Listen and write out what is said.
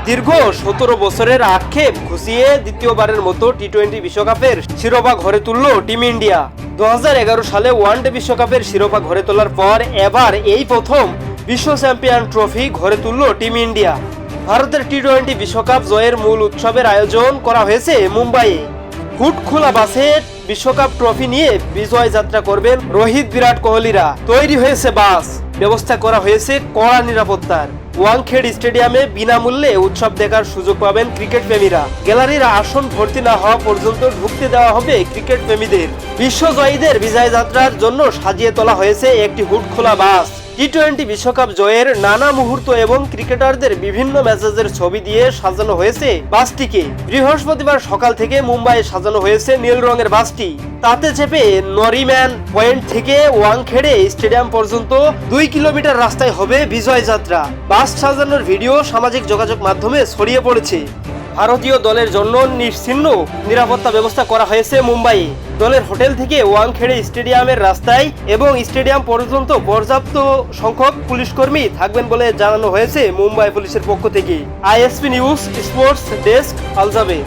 দীর্ঘ ১৭ বছরের আক্ষেপ ঘুষিয়ে দ্বিতীয়বারের মতো টি-20 বিশ্বকাপের শিরোপা ঘরে তুলল টিম ইন্ডিয়া। ২০১১ সালে ওয়ানডে বিশ্বকাপের শিরোপা ঘরে তোলার পর এবার এই প্রথম বিশ্ব চ্যাম্পিয়ন ট্রফি ঘরে তুলল টিম ইন্ডিয়া। ভারতের টি-20 বিশ্বকাপ জয়ের মূল উৎসবের আয়োজন করা হয়েছে মুম্বাইয়ে। হুড খোলা বাসে বিশ্বকাপ ট্রফি নিয়ে বিজয় যাত্রা করবেন রোহিত, বিরাট কোহলিরা। তৈরি হয়েছে বাস, ব্যবস্থা করা হয়েছে কড়া নিরাপত্তার। ওয়াংখেড়ে স্টেডিয়ামে বিনামূল্যে উৎসব দেখার সুযোগ পাবেন ক্রিকেট প্রেমীরা। গ্যালারির আসন ভর্তি না হওয়া পর্যন্ত ঢুকতে দেওয়া হবে ক্রিকেট প্রেমীদের। বিশ্বজয়ীদের বিজয় যাত্রার জন্য সাজিয়ে তোলা হয়েছে একটি হুড খোলা বাস। টি-20 বিশ্বকাপ জয়ের নানা মুহূর্ত এবং ক্রিকেটারদের বিভিন্ন ম্যাচের ছবি দিয়ে সাজানো হয়েছে বাসটিকে। বৃহস্পতিবার সকাল থেকে মুম্বাইয়ে সাজানো হয়েছে নীল রঙের বাসটি। তাতে চেপে নরিম্যান পয়েন্ট থেকে ওয়াংখেড়ে স্টেডিয়াম পর্যন্ত 2 কিলোমিটার রাস্তায় হবে বিজয় যাত্রা। বাস সাজানোর ভিডিও সামাজিক যোগাযোগ মাধ্যমে ছড়িয়ে পড়েছে। ভারতীয় দলের জন্য নিশ্চিহ্ন নিরাপত্তা ব্যবস্থা করা হয়েছে মুম্বাইয়ে। দলের হোটেল থেকে ওয়াংখেড়ে স্টেডিয়ামের রাস্তায় এবং স্টেডিয়াম পর্যন্ত পর্যাপ্ত সংখ্যক পুলিশকর্মী থাকবেন বলে জানানো হয়েছে মুম্বাই পুলিশের পক্ষ থেকে। আইএসপি নিউজ স্পোর্টস ডেস্ক, আল জাবের।